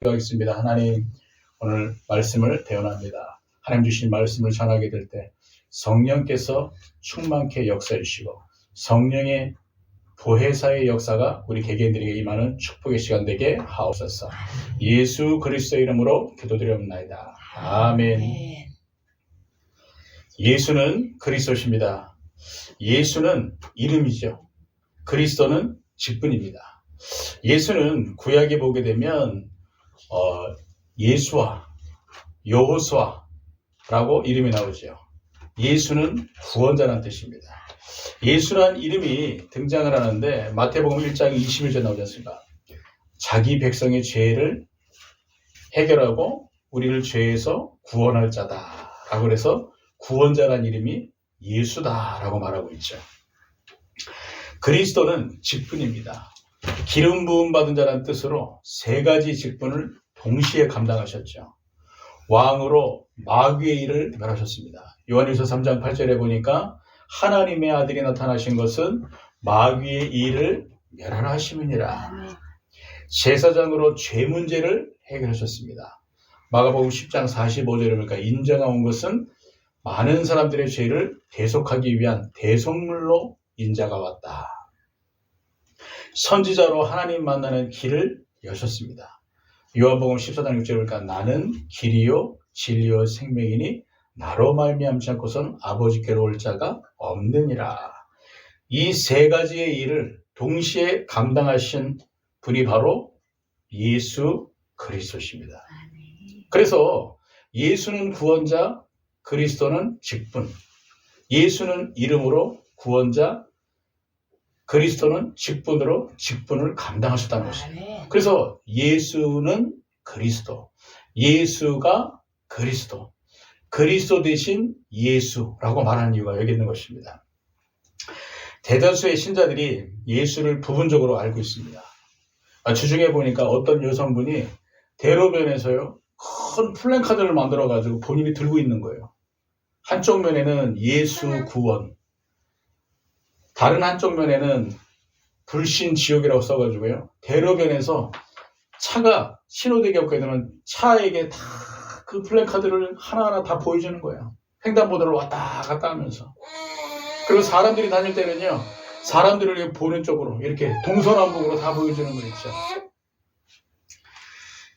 기도하겠습니다. 하나님, 오늘 말씀을 대언합니다. 하나님 주신 말씀을 전하게 될 때 성령께서 충만케 역사해 주시고 성령의 보혜사의 역사가 우리 개개인들에게 임하는 축복의 시간 되게 하옵소서. 예수 그리스도의 이름으로 기도드리옵나이다. 아멘. 예수는 그리스도십니다. 예수는 이름이죠. 그리스도는 직분입니다. 예수는 구약에 보게 되면 예수와 여호수아라고 이름이 나오죠. 예수는 구원자라는 뜻입니다. 예수란 이름이 등장을 하는데 마태복음 1장 21절 나오지 않습니까? 자기 백성의 죄를 해결하고 우리를 죄에서 구원할 자다라고 해서 구원자란 이름이 예수다라고 말하고 있죠. 그리스도는 직분입니다. 기름 부음 받은 자라는 뜻으로 세 가지 직분을 동시에 감당하셨죠. 왕으로 마귀의 일을 멸하셨습니다. 요한일서 3장 8절에 보니까 하나님의 아들이 나타나신 것은 마귀의 일을 멸하라 하심이니라. 제사장으로 죄 문제를 해결하셨습니다. 마가복음 10장 45절에 보니까 인자가 온 것은 많은 사람들의 죄를 대속하기 위한 대속물로 인자가 왔다. 선지자로 하나님 만나는 길을 여셨습니다. 요한복음 14장 6절에 보니까 나는 길이요 진리요 생명이니 나로 말미암지 않고선 아버지께로 올 자가 없느니라. 이 세 가지의 일을 동시에 감당하신 분이 바로 예수 그리스도십니다. 그래서 예수는 구원자, 그리스도는 직분. 예수는 이름으로 구원자, 그리스도는 직분으로 직분을 감당하셨다는 것입니다. 그래서 예수는 그리스도, 예수가 그리스도, 그리스도 대신 예수라고 말하는 이유가 여기 있는 것입니다. 대다수의 신자들이 예수를 부분적으로 알고 있습니다. 주중에 보니까 어떤 여성분이 대로변에서요 큰 플랜카드를 만들어가지고 본인이 들고 있는 거예요. 한쪽 면에는 예수 구원, 다른 한쪽 면에는 불신 지옥이라고 써가지고요. 대로변에서 차가 신호대기 없게 되면 차에게 다 그 플랜카드를 하나하나 다 보여주는 거예요. 횡단보도를 왔다 갔다 하면서. 그리고 사람들이 다닐 때는요. 사람들을 보는 쪽으로 이렇게 동서남북으로 다 보여주는 거 있죠.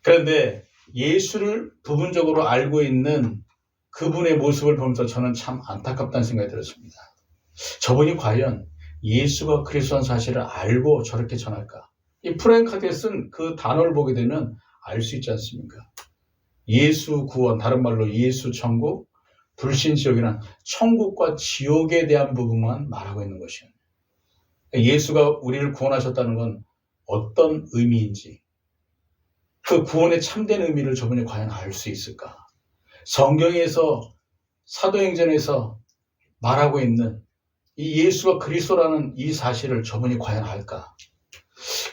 그런데 예수를 부분적으로 알고 있는 그분의 모습을 보면서 저는 참 안타깝다는 생각이 들었습니다. 저분이 과연 예수가 그리스도라는 사실을 알고 저렇게 전할까? 이 플랜카드에 쓴 그 단어를 보게 되면 알 수 있지 않습니까? 예수 구원, 다른 말로 예수 천국, 불신 지옥이란 천국과 지옥에 대한 부분만 말하고 있는 것이에요. 예수가 우리를 구원하셨다는 건 어떤 의미인지, 그 구원의 참된 의미를 저분이 과연 알 수 있을까? 성경에서, 사도행전에서 말하고 있는 이 예수가 그리스도라는 이 사실을 저분이 과연 알까?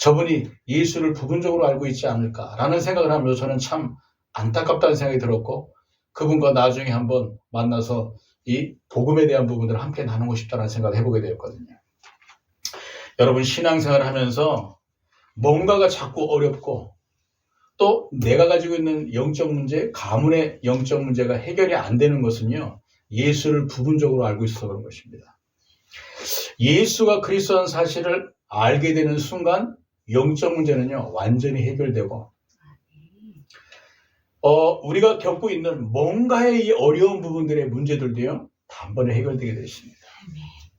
저분이 예수를 부분적으로 알고 있지 않을까라는 생각을 하면서 저는 참 안타깝다는 생각이 들었고, 그분과 나중에 한번 만나서 이 복음에 대한 부분들을 함께 나누고 싶다는 생각을 해보게 되었거든요. 여러분, 신앙생활을 하면서 뭔가가 자꾸 어렵고 또 내가 가지고 있는 영적 문제, 가문의 영적 문제가 해결이 안 되는 것은요, 예수를 부분적으로 알고 있어서 그런 것입니다. 예수가 그리스도라는 사실을 알게 되는 순간 영적 문제는요, 완전히 해결되고 우리가 겪고 있는 뭔가의 이 어려운 부분들의 문제들도요, 단번에 해결되게 되십니다.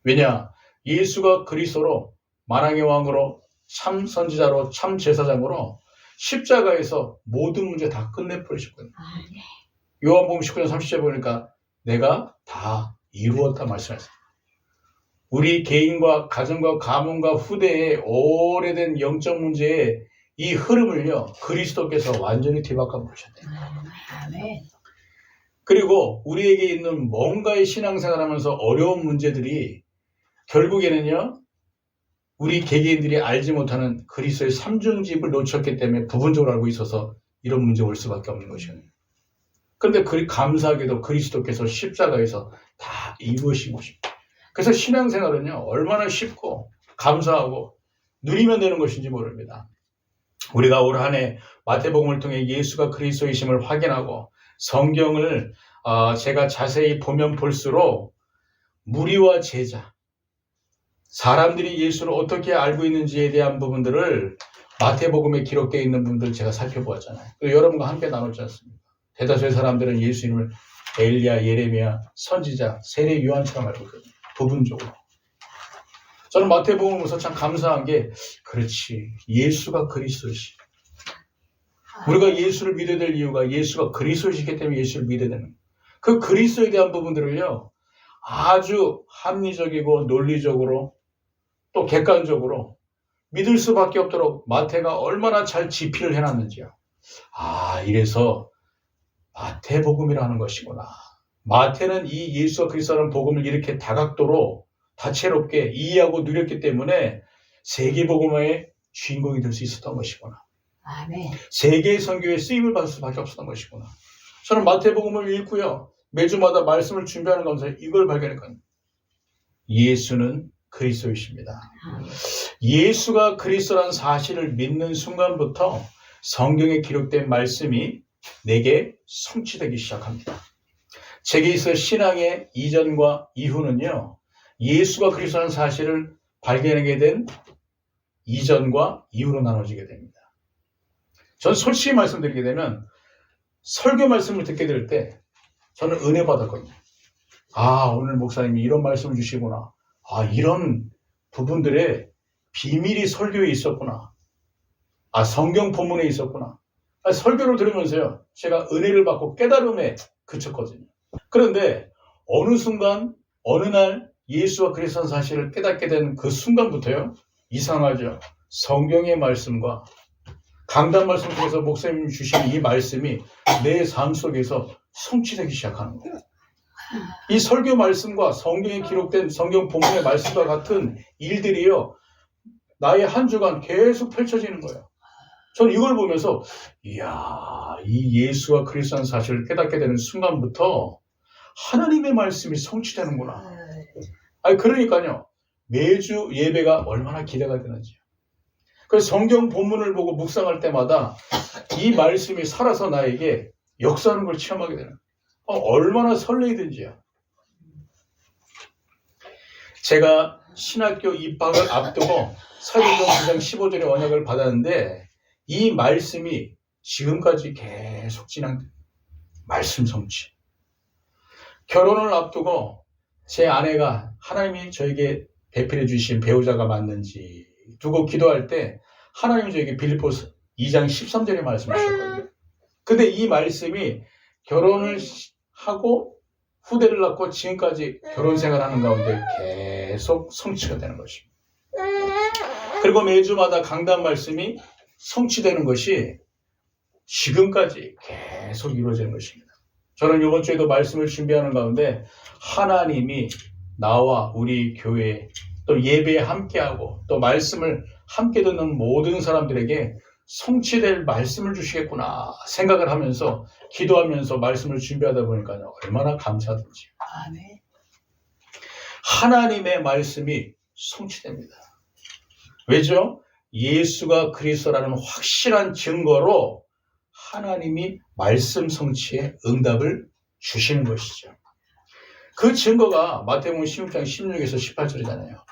왜냐? 예수가 그리스도로 만왕의 왕으로 참 선지자로 참 제사장으로 십자가에서 모든 문제 다 끝내버리셨거든요. 요한복음 19장 30절 보니까 내가 다 이루었다 말씀하셨어요. 우리 개인과 가정과 가문과 후대의 오래된 영적 문제의 이 흐름을요, 그리스도께서 완전히 뒤바꿔 버리셨대요. 그리고 우리에게 있는 뭔가의 신앙생활 하면서 어려운 문제들이 결국에는요, 우리 개개인들이 알지 못하는 그리스도의 삼중집을 놓쳤기 때문에 부분적으로 알고 있어서 이런 문제가 올 수밖에 없는 것이에요. 그런데 감사하게도 그리스도께서 십자가에서 다 이루신 것입니다. 그래서 신앙생활은요, 얼마나 쉽고 감사하고 누리면 되는 것인지 모릅니다. 우리가 올 한 해 마태복음을 통해 예수가 그리스도이심을 확인하고 성경을 제가 자세히 보면 볼수록 무리와 제자, 사람들이 예수를 어떻게 알고 있는지에 대한 부분들을 마태복음에 기록되어 있는 부분들 제가 살펴보았잖아요. 그리고 여러분과 함께 나눴지 않습니까? 대다수의 사람들은 예수님을 엘리야, 예레미야, 선지자, 세례 요한처럼 알고 있거든요. 부분적으로. 저는 마태복음을 보면서 참 감사한 게 그렇지, 예수가 그리스도시. 우리가 예수를 믿어야 될 이유가 예수가 그리스도시기 때문에 예수를 믿어야 되는 거예요. 그 그리스도에 대한 부분들을요, 아주 합리적이고 논리적으로 또 객관적으로 믿을 수밖에 없도록 마태가 얼마나 잘 집필을 해놨는지요. 이래서 마태복음이라는 것이구나. 마태는 이 예수와 그리스도라는 복음을 이렇게 다각도로 다채롭게 이해하고 누렸기 때문에 세계복음화의 주인공이 될 수 있었던 것이구나. 아멘. 세계 선교에 쓰임을 받을 수밖에 없었던 것이구나. 저는 마태복음을 읽고요, 매주마다 말씀을 준비하는 가운데 이걸 발견했거든요. 예수는 그리스도이십니다. 예수가 그리스도라는 사실을 믿는 순간부터 성경에 기록된 말씀이 내게 성취되기 시작합니다. 제게 있어 신앙의 이전과 이후는요, 예수가 그리스도라는 사실을 발견하게 된 이전과 이후로 나눠지게 됩니다. 전 솔직히 말씀드리게 되면 설교 말씀을 듣게 될 때 저는 은혜 받았거든요. 오늘 목사님이 이런 말씀을 주시구나. 이런 부분들의 비밀이 설교에 있었구나. 성경 본문에 있었구나. 설교를 들으면서요, 제가 은혜를 받고 깨달음에 그쳤거든요. 그런데 어느 순간, 어느 날 예수와 그리스도의 사실을 깨닫게 된 그 순간부터요, 이상하죠. 성경의 말씀과 강단 말씀 통해서 목사님 주신 이 말씀이 내 삶 속에서 성취되기 시작하는 거예요. 이 설교 말씀과 성경에 기록된 성경 본문의 말씀과 같은 일들이요, 나의 한 주간 계속 펼쳐지는 거예요. 저는 이걸 보면서 이 예수와 그리스도라는 사실을 깨닫게 되는 순간부터 하나님의 말씀이 성취되는구나. 그러니까요, 매주 예배가 얼마나 기대가 되는지요. 그래서 성경 본문을 보고 묵상할 때마다 이 말씀이 살아서 나에게 역사하는 걸 체험하게 되는 거예요. 얼마나 설레이든지요. 제가 신학교 입학을 앞두고 사도행전 9장 15절의 언약을 받았는데 이 말씀이 지금까지 계속 진행돼요. 말씀 성취. 결혼을 앞두고 제 아내가 하나님이 저에게 배필해 주신 배우자가 맞는지 두고 기도할 때 하나님이 저에게 빌립보서 2장 13절의 말씀을 주셨거든요. 근데 이 말씀이 결혼을 하고 후대를 낳고 지금까지 결혼 생활하는 가운데 계속 성취가 되는 것입니다. 그리고 매주마다 강단 말씀이 성취되는 것이 지금까지 계속 이루어지는 것입니다. 저는 이번 주에도 말씀을 준비하는 가운데 하나님이 나와 우리 교회 또 예배에 함께하고 또 말씀을 함께 듣는 모든 사람들에게 성취될 말씀을 주시겠구나 생각을 하면서 기도하면서 말씀을 준비하다 보니까 얼마나 감사하든지. 아멘. 하나님의 말씀이 성취됩니다. 왜죠? 예수가 그리스도라는 확실한 증거로 하나님이 말씀 성취에 응답을 주시는 것이죠. 그 증거가 마태복음 16장 16에서 18절이잖아요.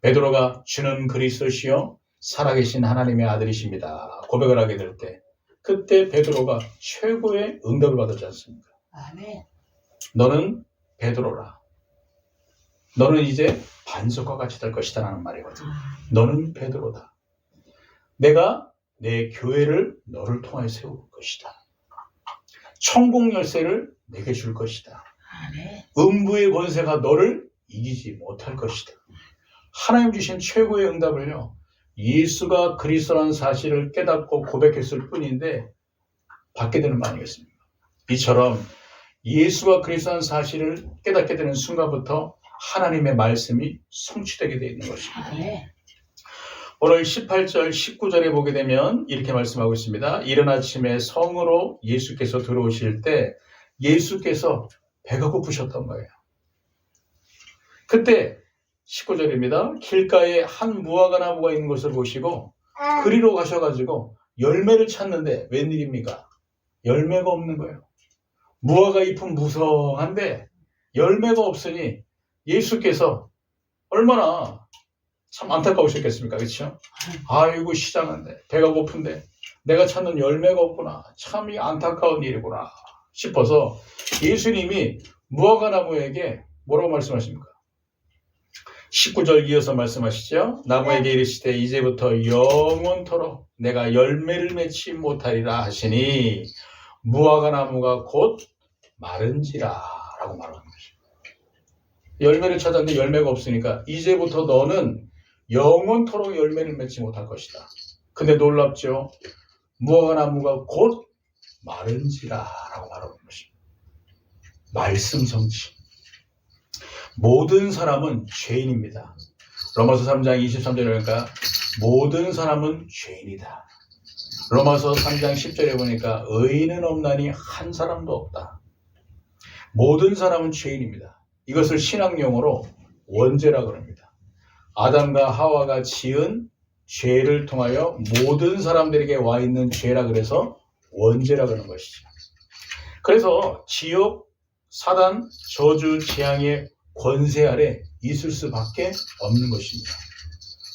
베드로가 주는 그리스도시요 살아계신 하나님의 아들이십니다 고백을 하게 될 때 그때 베드로가 최고의 응답을 받았지 않습니까? 아멘. 너는 베드로라. 너는 이제 반석과 같이 될 것이다 라는 말이거든. 너는 베드로다. 내가 내 교회를 너를 통하여 세울 것이다. 천국 열쇠를 내게 줄 것이다. 아멘. 음부의 권세가 너를 이기지 못할 것이다. 하나님 주신 최고의 응답을요, 예수가 그리스도라는 사실을 깨닫고 고백했을 뿐인데 받게 되는 거 아니겠습니까? 이처럼 예수가 그리스도라는 사실을 깨닫게 되는 순간부터 하나님의 말씀이 성취되게 되어 있는 것입니다. 아멘. 오늘 18절, 19절에 보게 되면 이렇게 말씀하고 있습니다. 이른 아침에 성으로 예수께서 들어오실 때 예수께서 배가 고프셨던 거예요. 그때 19절입니다. 길가에 한 무화과 나무가 있는 것을 보시고 그리로 가셔가지고 열매를 찾는데 웬일입니까? 열매가 없는 거예요. 무화과 잎은 무성한데 열매가 없으니 예수께서 얼마나 참 안타까우셨겠습니까? 그렇죠? 아이고 시장한데 배가 고픈데 내가 찾는 열매가 없구나. 참 이 안타까운 일이구나 싶어서 예수님이 무화과 나무에게 뭐라고 말씀하십니까? 19절 이어서 말씀하시죠. 나무에게 이르시되 이제부터 영원토록 내가 열매를 맺지 못하리라 하시니 무화과 나무가 곧 마른지라 라고 말하는 것입니다. 열매를 찾았는데 열매가 없으니까 이제부터 너는 영원토록 열매를 맺지 못할 것이다. 근데 놀랍죠. 무화과 나무가 곧 마른지라 라고 말하는 것입니다. 말씀 성취. 모든 사람은 죄인입니다. 로마서 3장 23절에 보니까 모든 사람은 죄인이다. 로마서 3장 10절에 보니까 의인은 없나니 한 사람도 없다. 모든 사람은 죄인입니다. 이것을 신학용어로 원죄라 그럽니다. 아담과 하와가 지은 죄를 통하여 모든 사람들에게 와 있는 죄라 그래서 원죄라 그러는 것이죠. 그래서 지옥, 사단, 저주, 재앙의 권세 아래 있을 수밖에 없는 것입니다.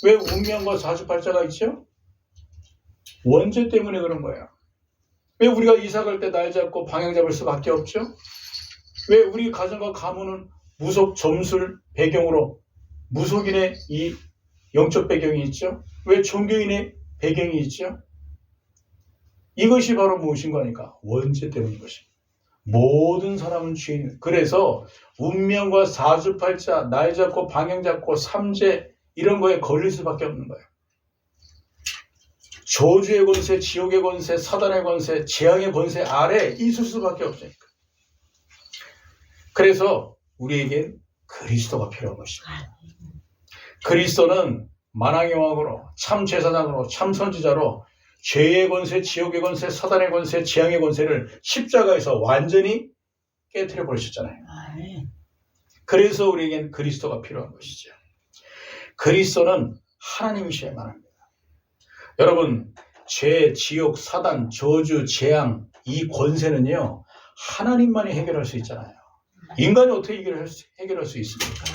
왜 운명과 사주팔자가 있죠? 원죄 때문에 그런 거예요. 왜 우리가 이사 갈 때 날 잡고 방향 잡을 수밖에 없죠? 왜 우리 가정과 가문은 무속 점술 배경으로 무속인의 이 영적 배경이 있죠? 왜 종교인의 배경이 있죠? 이것이 바로 무엇인 거니까? 원죄 때문인 것입니다. 모든 사람은 죄인. 그래서 운명과 사주팔자, 날 잡고 방향 잡고 삼재 이런 거에 걸릴 수밖에 없는 거예요. 저주의 권세, 지옥의 권세, 사단의 권세, 재앙의 권세 아래 있을 수밖에 없으니까. 그래서 우리에겐 그리스도가 필요한 것입니다. 그리스도는 만왕의 왕으로, 참 제사장으로, 참 선지자로 죄의 권세, 지옥의 권세, 사단의 권세, 재앙의 권세를 십자가에서 완전히 깨트려 버리셨잖아요. 그래서 우리에겐 그리스도가 필요한 것이죠. 그리스도는 하나님이셔야만 합니다. 여러분, 죄, 지옥, 사단, 저주, 재앙 이 권세는요 하나님만이 해결할 수 있잖아요. 인간이 어떻게 해결할 수 있습니까?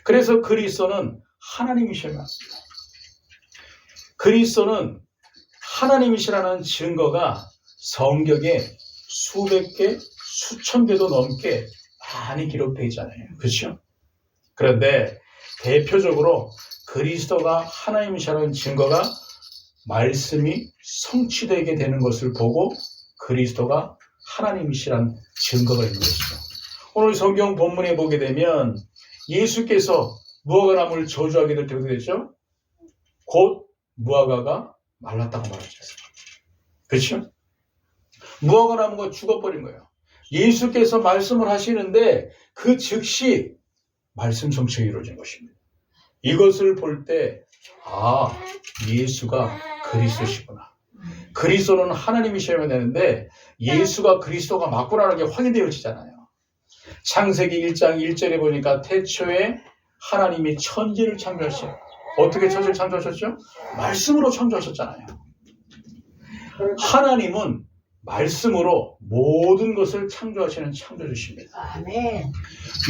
그래서 그리스도는 하나님이셔야만 합니다. 그리스도는 하나님이시라는 증거가 성경에 수백 개, 수천 개도 넘게 많이 기록되어 있잖아요. 그렇죠? 그런데 대표적으로 그리스도가 하나님이시라는 증거가 말씀이 성취되게 되는 것을 보고 그리스도가 하나님이시라는 증거가 있는 것이죠. 오늘 성경 본문에 보게 되면 예수께서 무화과 나무를 저주하게 될 때 어떻게 됐죠? 곧 무화과가 말랐다고 말하지 않습니까? 그렇죠? 무화과 나무가 죽어버린 거예요. 예수께서 말씀을 하시는데 그 즉시 말씀 성취가 이루어진 것입니다. 이것을 볼 때 예수가 그리스도시구나. 그리스도는 하나님이셔야 되는데 예수가 그리스도가 맞구나라는 게 확인되어지잖아요. 창세기 1장 1절에 보니까 태초에 하나님이 천지를 창조하셨어요. 어떻게 천지를 창조하셨죠? 말씀으로 창조하셨잖아요. 하나님은 말씀으로 모든 것을 창조하시는 창조주십니다. 아멘.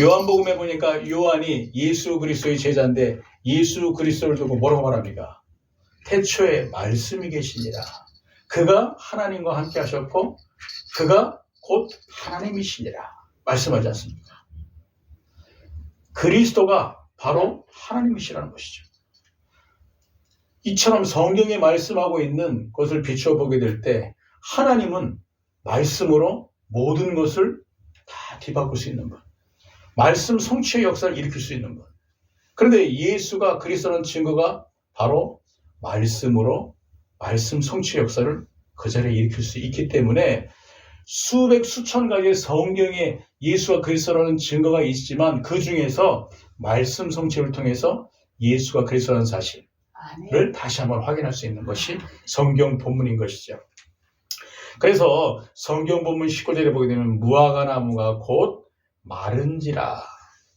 요한복음에 보니까 요한이 예수 그리스도의 제자인데 예수 그리스도를 두고 뭐라고 말합니까? 태초에 말씀이 계시니라. 그가 하나님과 함께 하셨고 그가 곧 하나님이시니라. 말씀하지 않습니까? 그리스도가 바로 하나님이시라는 것이죠. 이처럼 성경에 말씀하고 있는 것을 비추어 보게 될 때 하나님은 말씀으로 모든 것을 다 뒤바꿀 수 있는 분. 말씀 성취의 역사를 일으킬 수 있는 분. 그런데 예수가 그리스도라는 증거가 바로 말씀으로 말씀 성취의 역사를 그 자리에 일으킬 수 있기 때문에 수백 수천 가지의 성경에 예수가 그리스도라는 증거가 있지만 그 중에서 말씀 성취를 통해서 예수가 그리스도라는 사실을 다시 한번 확인할 수 있는 것이 성경 본문인 것이죠. 그래서 성경 본문 19절에 보게 되면 무화과 나무가 곧 마른지라.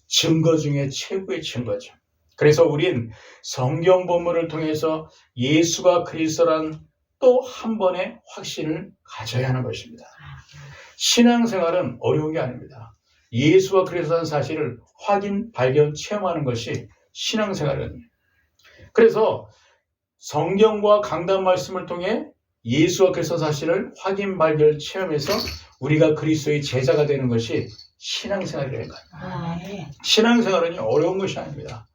증거 중에 최고의 증거죠. 그래서 우린 성경 본문을 통해서 예수가 그리스도란 또 한 번의 확신을 가져야 하는 것입니다. 신앙생활은 어려운 게 아닙니다. 예수가 그리스도라는 사실을 확인, 발견, 체험하는 것이 신앙생활이거든요. 그래서 성경과 강단 말씀을 통해 예수와 그리스도 사실을 확인, 발견, 체험해서 우리가 그리스도의 제자가 되는 것이 신앙생활이라는 거예요. 신앙생활은 어려운 것이 아닙니다.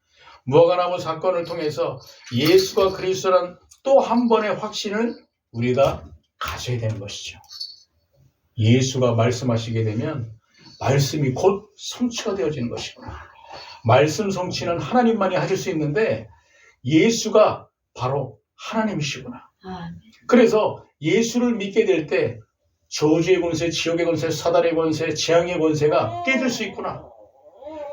무화과나무 사건을 통해서 예수가 그리스도란 또 한 번의 확신을 우리가 가져야 되는 것이죠. 예수가 말씀하시게 되면 말씀이 곧 성취가 되어지는 것이구나. 말씀 성취는 하나님만이 하실 수 있는데 예수가 바로 하나님이시구나. 그래서 예수를 믿게 될 때 저주의 권세, 지옥의 권세, 사단의 권세, 재앙의 권세가 깨질 수 있구나.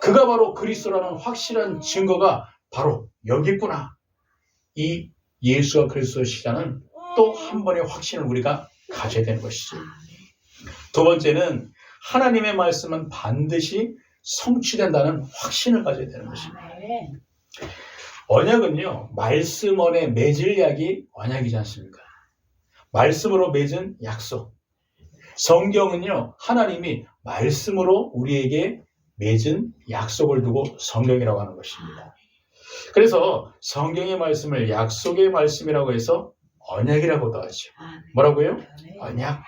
그가 바로 그리스도라는 확실한 증거가 바로 여기 있구나. 이 예수와 그리스도의 시작은 또 한 번의 확신을 우리가 가져야 되는 것이죠. 두 번째는 하나님의 말씀은 반드시 성취된다는 확신을 가져야 되는 것입니다. 언약은요, 말씀 안에 맺을 약이 언약이지 않습니까? 말씀으로 맺은 약속. 성경은요, 하나님이 말씀으로 우리에게 맺은 약속을 두고 성경이라고 하는 것입니다. 그래서 성경의 말씀을 약속의 말씀이라고 해서 언약이라고도 하죠. 뭐라고요? 언약.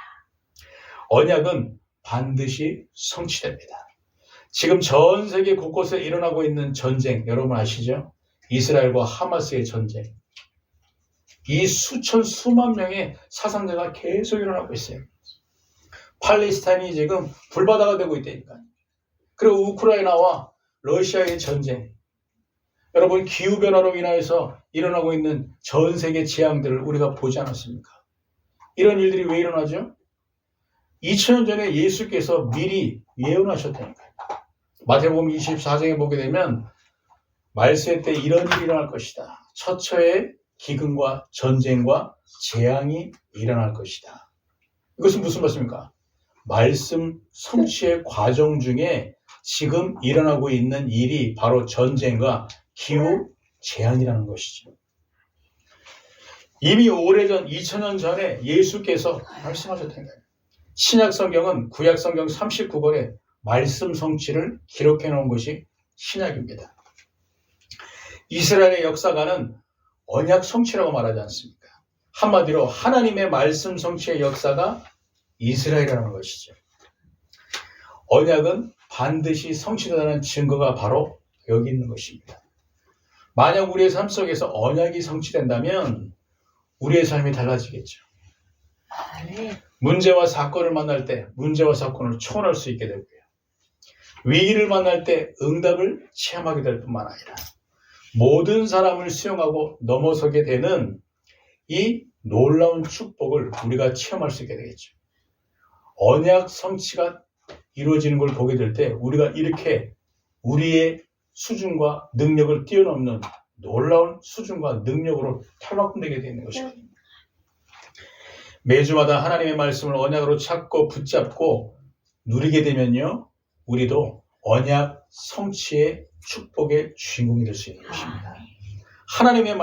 언약은 반드시 성취됩니다. 지금 전 세계 곳곳에 일어나고 있는 전쟁, 여러분 아시죠? 이스라엘과 하마스의 전쟁. 이 수만 명의 사상자가 계속 일어나고 있어요. 팔레스타인이 지금 불바다가 되고 있다니까요. 그리고 우크라이나와 러시아의 전쟁. 여러분, 기후변화로 인하여서 일어나고 있는 전 세계 재앙들을 우리가 보지 않았습니까? 이런 일들이 왜 일어나죠? 2000년 전에 예수께서 미리 예언하셨다니까요. 마태복음 24장에 보게 되면 말세 때 이런 일이 일어날 것이다. 처처의 기근과 전쟁과 재앙이 일어날 것이다. 이것은 무슨 말씀입니까? 말씀 성취의 과정 중에 지금 일어나고 있는 일이 바로 전쟁과 기후 재앙이라는 것이죠. 이미 오래전 2000년 전에 예수께서 말씀하셨다는 거예요. 신약 성경은 구약 성경 39권에 말씀 성취를 기록해 놓은 것이 신약입니다. 이스라엘의 역사가는 언약 성취라고 말하지 않습니까? 한마디로 하나님의 말씀 성취의 역사가 이스라엘이라는 것이죠. 언약은 반드시 성취된다는 증거가 바로 여기 있는 것입니다. 만약 우리의 삶 속에서 언약이 성취된다면 우리의 삶이 달라지겠죠. 문제와 사건을 만날 때 문제와 사건을 초월할 수 있게 되고요. 위기를 만날 때 응답을 체험하게 될 뿐만 아니라 모든 사람을 수용하고 넘어서게 되는 이 놀라운 축복을 우리가 체험할 수 있게 되겠죠. 언약 성취가 이루어지는 걸 보게 될 때 우리가 이렇게 우리의 수준과 능력을 뛰어넘는 놀라운 수준과 능력으로 탈바꿈되게 되는 것입니다. 매주마다 하나님의 말씀을 언약으로 찾고 붙잡고 누리게 되면요, 우리도 언약 성취의 축복의 주인공이 될 수 있는 것입니다. 하나님의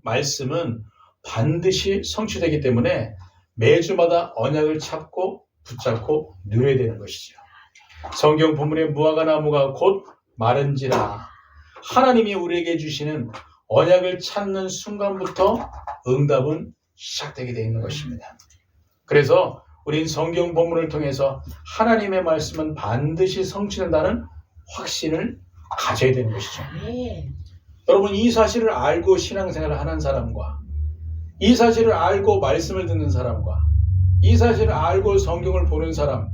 말씀은 반드시 성취되기 때문에 매주마다 언약을 찾고 붙잡고 누려야 되는 것이죠. 성경 본문의 무화과나무가 곧 마른지라. 하나님이 우리에게 주시는 언약을 찾는 순간부터 응답은 시작되게 되어 있는 것입니다. 그래서 우린 성경 본문을 통해서 하나님의 말씀은 반드시 성취된다는 확신을 가져야 되는 것이죠. 여러분, 이 사실을 알고 신앙생활을 하는 사람과 이 사실을 알고 말씀을 듣는 사람과 이 사실을 알고 성경을 보는 사람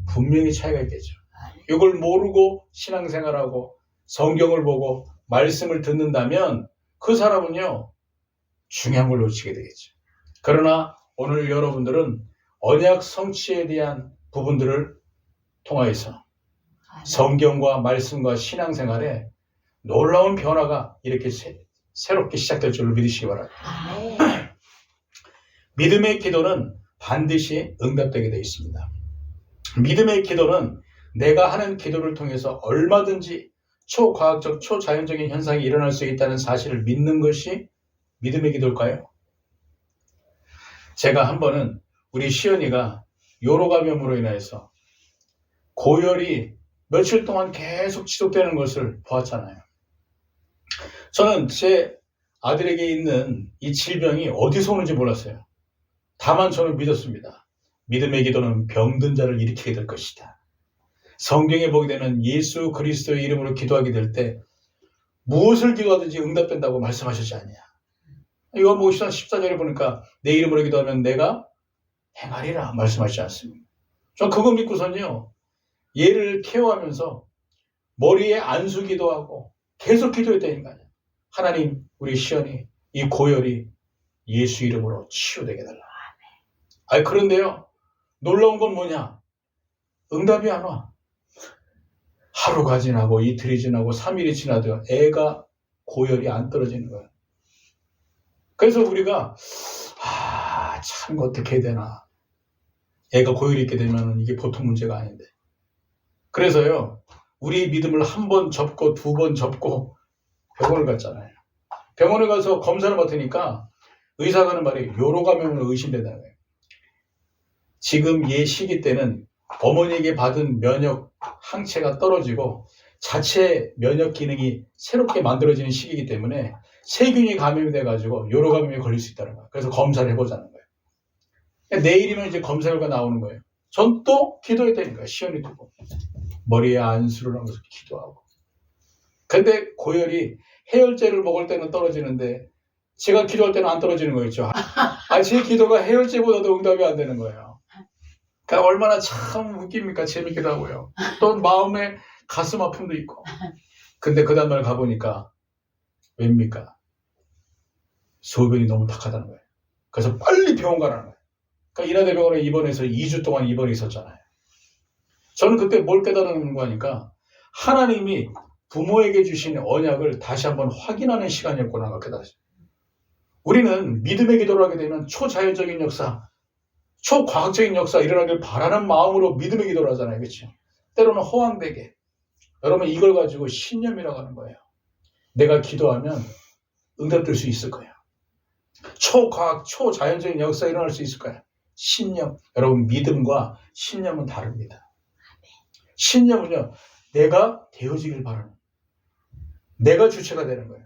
분명히 차이가 있겠죠. 이걸 모르고 신앙생활하고 성경을 보고 말씀을 듣는다면 그 사람은요, 중요한 걸 놓치게 되겠죠. 그러나 오늘 여러분들은 언약 성취에 대한 부분들을 통하여서 성경과 말씀과 신앙생활에 놀라운 변화가 이렇게 새롭게 시작될 줄을 믿으시기 바랍니다. 믿음의 기도는 반드시 응답되게 되어 있습니다. 믿음의 기도는 내가 하는 기도를 통해서 얼마든지 초과학적, 초자연적인 현상이 일어날 수 있다는 사실을 믿는 것이 믿음의 기도일까요? 제가 한 번은 우리 시연이가 요로 감염으로 인해서 고열이 며칠 동안 계속 지속되는 것을 보았잖아요. 저는 제 아들에게 있는 이 질병이 어디서 오는지 몰랐어요. 다만 저는 믿었습니다. 믿음의 기도는 병든 자를 일으키게 될 것이다. 성경에 보게 되면 예수 그리스도의 이름으로 기도하게 될 때 무엇을 기도하든지 응답된다고 말씀하셨지 않냐. 요한복음 14절에 보니까 내 이름으로 기도하면 내가 행하리라 말씀하시지 않습니까? 전 그거 믿고선요. 얘를 케어하면서 머리에 안수 기도하고 계속 기도했다니까요. 하나님, 우리 시연이 이 고열이 예수 이름으로 치유되게 달라. 아니 그런데요. 놀라운 건 뭐냐? 응답이 안 와. 하루가 지나고 이틀이 지나고 3일이 지나도 애가 고열이 안 떨어지는 거예요. 그래서 우리가 참 어떻게 해야 되나. 애가 고열이 있게 되면 이게 보통 문제가 아닌데. 그래서요. 우리 믿음을 한 번 접고 두 번 접고 병원을 갔잖아요. 병원에 가서 검사를 받으니까 의사가 하는 말이 요로 감염으로 의심된다는 거예요. 지금 얘 시기 때는 어머니에게 받은 면역 항체가 떨어지고 자체 면역 기능이 새롭게 만들어지는 시기이기 때문에 세균이 감염이 돼가지고 요로 감염에 걸릴 수 있다는 거예요. 그래서 검사를 해보자는 거예요. 내일이면 이제 검사 결과 나오는 거예요. 전 또 기도했다니까요. 시연이 두고 머리에 안수를 하면서 기도하고. 근데 고열이 해열제를 먹을 때는 떨어지는데 제가 기도할 때는 안 떨어지는 거 있죠. 제 기도가 해열제보다도 응답이 안 되는 거예요. 그러니까 얼마나 참 웃깁니까? 재밌기도 하고요. 또 마음에 가슴 아픔도 있고. 근데 그 다음날 가보니까 웬입니까? 소변이 너무 탁하다는 거예요. 그래서 빨리 병원 가라는 거예요. 그러니까 인하대병원에 입원해서 2주 동안 입원해 있었잖아요. 저는 그때 뭘 깨달은 거니까 하나님이 부모에게 주신 언약을 다시 한번 확인하는 시간이었구나 깨달았어요. 우리는 믿음의 기도를 하게 되면 초자연적인 역사, 초과학적인 역사 일어나길 바라는 마음으로 믿음의 기도를 하잖아요. 그렇죠? 때로는 허황되게. 여러분 이걸 가지고 신념이라고 하는 거예요. 내가 기도하면 응답될 수 있을 거예요. 초과학, 초자연적인 역사 일어날 수 있을 거예요. 신념. 여러분 믿음과 신념은 다릅니다. 신념은요. 내가 되어지길 바라는 거예요. 내가 주체가 되는 거예요.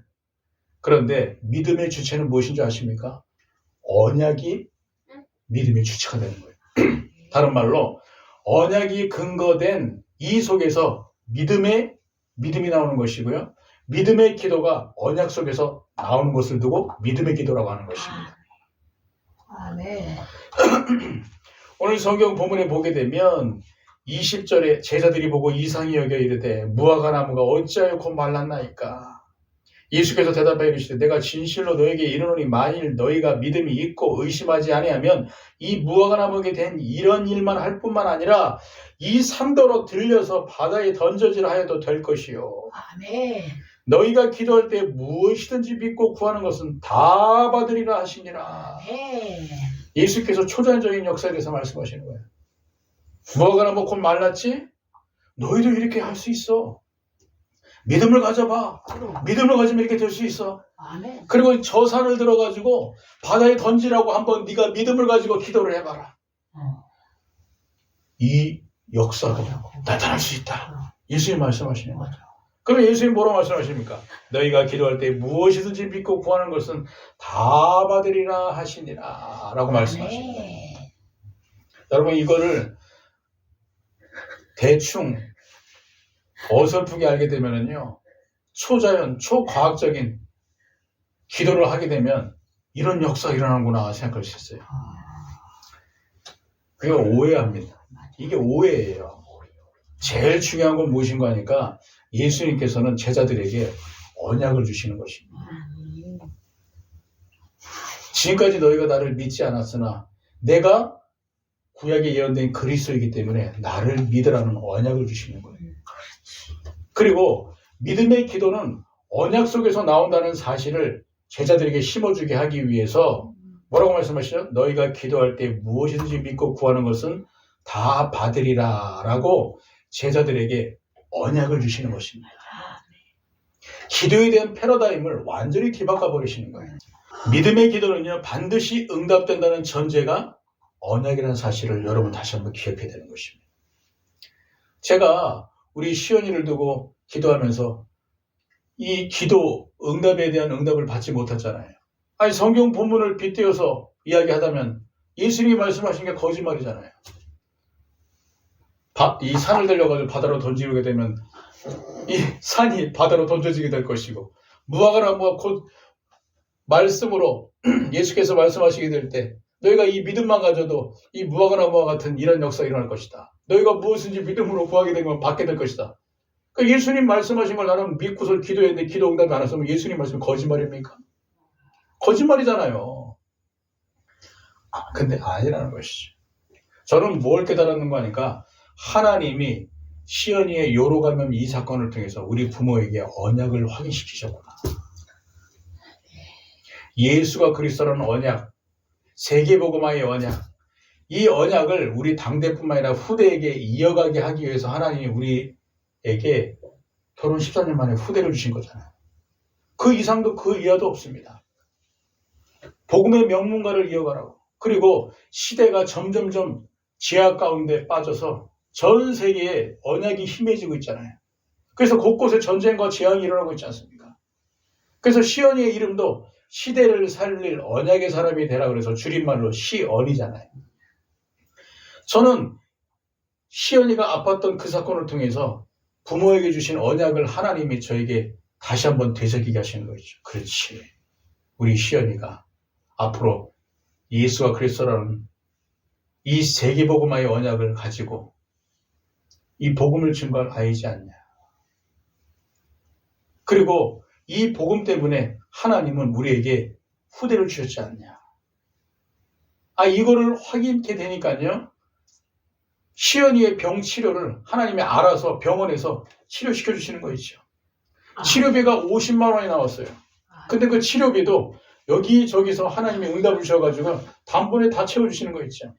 그런데 믿음의 주체는 무엇인 줄 아십니까? 언약이 믿음의 주체가 되는 거예요. 다른 말로 언약이 근거된 이 속에서 믿음이 나오는 것이고요. 믿음의 기도가 언약 속에서 나오는 것을 두고 믿음의 기도라고 하는 것입니다. 아멘. 오늘 성경 본문에 보게 되면 20절에 제자들이 보고 이상히 여겨 이르되 무화과 나무가 어찌하여 곧 말랐나이까. 예수께서 대답하여 이르시되 내가 진실로 너에게 이르노니 만일 너희가 믿음이 있고 의심하지 아니하면 이 무화과 나무에게 된 이런 일만 할 뿐만 아니라 이 산더러 들려서 바다에 던져지라 하여도 될 것이요. 아멘. 너희가 기도할 때 무엇이든지 믿고 구하는 것은 다 받으리라 하시니라. 아멘. 예수께서 초자연적인 역사에 대해서 말씀하시는 거예요. 무화과 나무 곧 말랐지? 너희도 이렇게 할 수 있어. 믿음을 가져봐. 믿음을 가지면 이렇게 될 수 있어. 아멘. 그리고 저 산을 들어가지고 바다에 던지라고 한번 네가 믿음을 가지고 기도를 해봐라. 이 역사가 나타날 수 있다. 예수님 말씀하시는 거죠. 그럼 예수님 뭐라고 말씀하십니까? 너희가 기도할 때 무엇이든지 믿고 구하는 것은 다 받으리라 하시니라 라고 말씀하시는 거예요. 여러분 이거를 대충 어설프게 알게 되면은요, 초자연, 초과학적인 기도를 하게 되면 이런 역사가 일어나는구나 생각할 수 있어요. 그거 오해합니다. 이게 오해예요. 제일 중요한 건 무엇인가 하니까 예수님께서는 제자들에게 언약을 주시는 것입니다. 지금까지 너희가 나를 믿지 않았으나 내가 구약에 예언된 그리스도이기 때문에 나를 믿으라는 언약을 주시는 거예요. 그리고 믿음의 기도는 언약 속에서 나온다는 사실을 제자들에게 심어주게 하기 위해서 뭐라고 말씀하시죠? 너희가 기도할 때 무엇이든지 믿고 구하는 것은 다 받으리라 라고 제자들에게 언약을 주시는 것입니다. 기도에 대한 패러다임을 완전히 뒤바꿔 버리시는 거예요. 믿음의 기도는요, 반드시 응답된다는 전제가 언약이라는 사실을 여러분 다시 한번 기억해야 되는 것입니다. 제가 우리 시연이를 두고 기도하면서 이 기도 응답에 대한 응답을 받지 못했잖아요. 아니, 성경 본문을 빗대어서 이야기하다면 예수님이 말씀하신 게 거짓말이잖아요. 이 산을 들려가지고 바다로 던지게 되면 이 산이 바다로 던져지게 될 것이고, 무화과나무가 곧 말씀으로 예수께서 말씀하시게 될 때 너희가 이 믿음만 가져도 이 무화과나무와 같은 이런 역사가 일어날 것이다. 너희가 무엇인지 믿음으로 구하게 되면 받게 될 것이다. 그러니까 예수님 말씀하신 걸 나는 믿고서 기도했는데 기도 응답이 안 왔으면 예수님 말씀이 거짓말입니까? 거짓말이잖아요. 근데 아니라는 것이죠. 저는 뭘 깨달았는가 하니까 하나님이 시연이의 요로 감염 이 사건을 통해서 우리 부모에게 언약을 확인시키셨구나. 예수가 그리스도라는 언약, 세계복음화의 언약, 이 언약을 우리 당대뿐만 아니라 후대에게 이어가게 하기 위해서 하나님이 우리에게 결혼 14년 만에 후대를 주신 거잖아요. 그 이상도 그 이하도 없습니다. 복음의 명문가를 이어가라고. 그리고 시대가 점점점 지하 가운데 빠져서 전 세계에 언약이 힘해지고 있잖아요. 그래서 곳곳에 전쟁과 재앙이 일어나고 있지 않습니까? 그래서 시연이의 이름도 시대를 살릴 언약의 사람이 되라 그래서 줄임말로 시언이잖아요. 저는 시연이가 아팠던 그 사건을 통해서 부모에게 주신 언약을 하나님이 저에게 다시 한번 되새기게 하시는 거죠. 그렇지. 우리 시연이가 앞으로 예수가 그리스도라는 이 세계복음화의 언약을 가지고 이 복음을 증거할 아이지 않냐. 그리고 이 복음 때문에 하나님은 우리에게 후대를 주셨지 않냐. 이거를 확인케 되니까요. 시연이의 병 치료를 하나님이 알아서 병원에서 치료시켜 주시는 거 있죠. 치료비가 50만 원이 나왔어요. 근데 그 치료비도 여기저기서 하나님이 응답을 주셔가지고 단번에 다 채워주시는 거 있죠.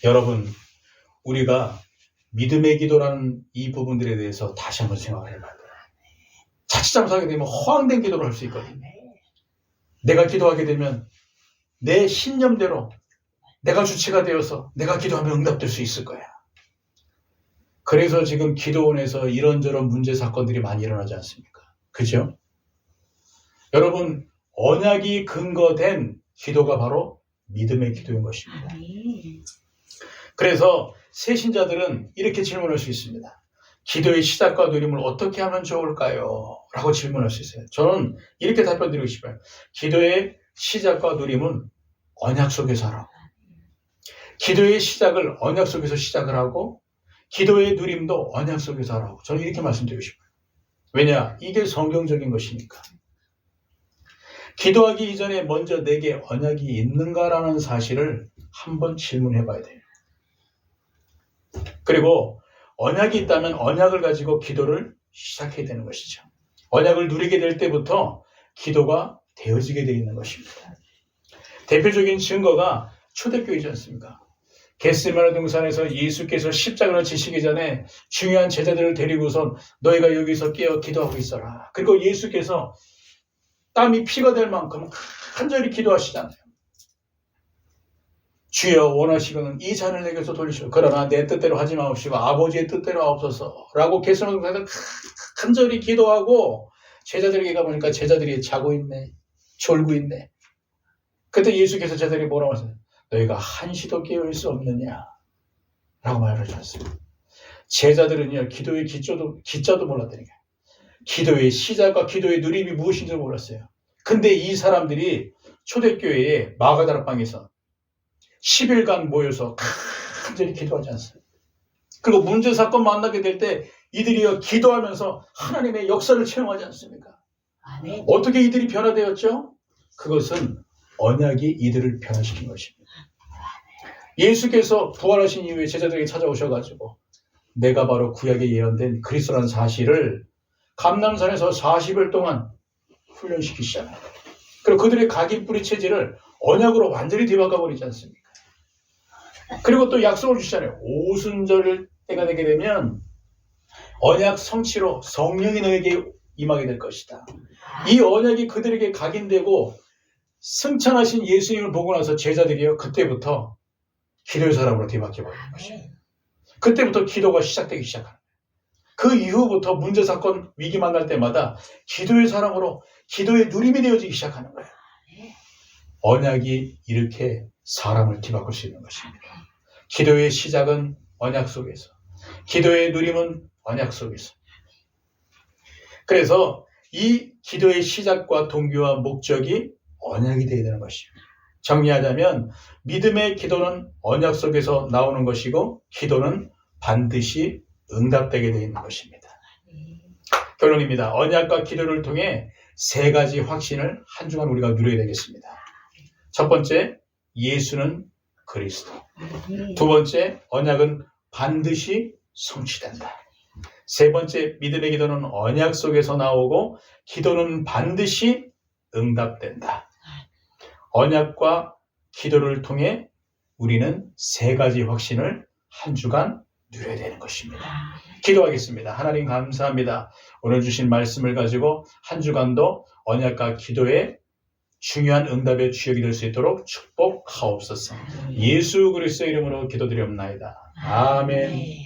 여러분, 우리가 믿음의 기도라는 이 부분들에 대해서 다시 한번 생각을 해봐야 돼요. 자칫 잘못하게 되면 허황된 기도를 할 수 있거든요. 내가 기도하게 되면 내 신념대로 내가 주체가 되어서 내가 기도하면 응답될 수 있을 거야. 그래서 지금 기도원에서 이런저런 문제 사건들이 많이 일어나지 않습니까? 그죠? 여러분, 언약이 근거된 기도가 바로 믿음의 기도인 것입니다. 그래서 새신자들은 이렇게 질문할 수 있습니다. 기도의 시작과 누림을 어떻게 하면 좋을까요? 라고 질문할 수 있어요. 저는 이렇게 답변드리고 싶어요. 기도의 시작과 누림은 언약 속에서 하라고. 기도의 시작을 언약 속에서 시작을 하고 기도의 누림도 언약 속에서 하라고. 저는 이렇게 말씀드리고 싶어요. 왜냐? 이게 성경적인 것이니까. 기도하기 이전에 먼저 내게 언약이 있는가라는 사실을 한번 질문해 봐야 돼요. 그리고 언약이 있다면 언약을 가지고 기도를 시작해야 되는 것이죠. 언약을 누리게 될 때부터 기도가 되어지게 되어 있는 것입니다. 대표적인 증거가 초대교회이지 않습니까? 겟세마네 동산에서 예수께서 십자가를 지시기 전에 중요한 제자들을 데리고선 너희가 여기서 깨어 기도하고 있어라. 그리고 예수께서 땀이 피가 될 만큼 간절히 기도하시잖아요. 주여 원하시거든 이 잔을 내게서 돌리시오. 그러나 내 뜻대로 하지 마옵시고 아버지의 뜻대로 하옵소서. 라고 겟세마네 동산에서 간절히 기도하고 제자들에게 가보니까 제자들이 자고 있네. 졸고 있네. 그때 예수께서 제자들이 뭐라고 하셨어요? 너희가 한시도 깨어있을 수 없느냐? 라고 말하지 않습니다. 제자들은요, 기도의 기자도 몰랐다니까. 기도의 시작과 기도의 누림이 무엇인지 몰랐어요. 근데 이 사람들이 초대교회의 마가다락방에서 10일간 모여서 간절히 기도하지 않습니다. 그리고 문제 사건 만나게 될 때 이들이 기도하면서 하나님의 역사를 체험하지 않습니까? 아멘. 어떻게 이들이 변화되었죠? 그것은 언약이 이들을 변화시킨 것입니다. 예수께서 부활하신 이후에 제자들에게 찾아오셔가지고 내가 바로 구약에 예언된 그리스도라는 사실을 감람산에서 40일 동안 훈련시키시잖아요. 그리고 그들의 각인뿌리 체질을 언약으로 완전히 뒤바꿔버리지 않습니까? 그리고 또 약속을 주시잖아요. 오순절 때가 되게 되면 언약 성취로 성령이 너에게 임하게 될 것이다. 이 언약이 그들에게 각인되고 승천하신 예수님을 보고 나서 제자들이요, 그때부터 기도의 사람으로 뒤바뀌어 버리는 것이에요. 아멘. 그때부터 기도가 시작되기 시작합니다. 그 이후부터 문제, 사건, 위기 만날 때마다 기도의 사람으로 기도의 누림이 되어지기 시작하는 거예요. 언약이 이렇게 사람을 뒤바꿀 수 있는 것입니다. 기도의 시작은 언약 속에서, 기도의 누림은 언약 속에서. 그래서 이 기도의 시작과 동기와 목적이 언약이 되어야 되는 것입니다. 정리하자면 믿음의 기도는 언약 속에서 나오는 것이고 기도는 반드시 응답되게 되어 있는 것입니다. 결론입니다. 언약과 기도를 통해 세 가지 확신을 한 주간 우리가 누려야 되겠습니다. 첫 번째, 예수는 그리스도. 두 번째, 언약은 반드시 성취된다. 세 번째, 믿음의 기도는 언약 속에서 나오고 기도는 반드시 응답된다. 언약과 기도를 통해 우리는 세 가지 확신을 한 주간 누려야 되는 것입니다. 기도하겠습니다. 하나님 감사합니다. 오늘 주신 말씀을 가지고 한 주간도 언약과 기도의 중요한 응답의 주역이 될 수 있도록 축복하옵소서. 예수 그리스도의 이름으로 기도드리옵나이다. 아멘.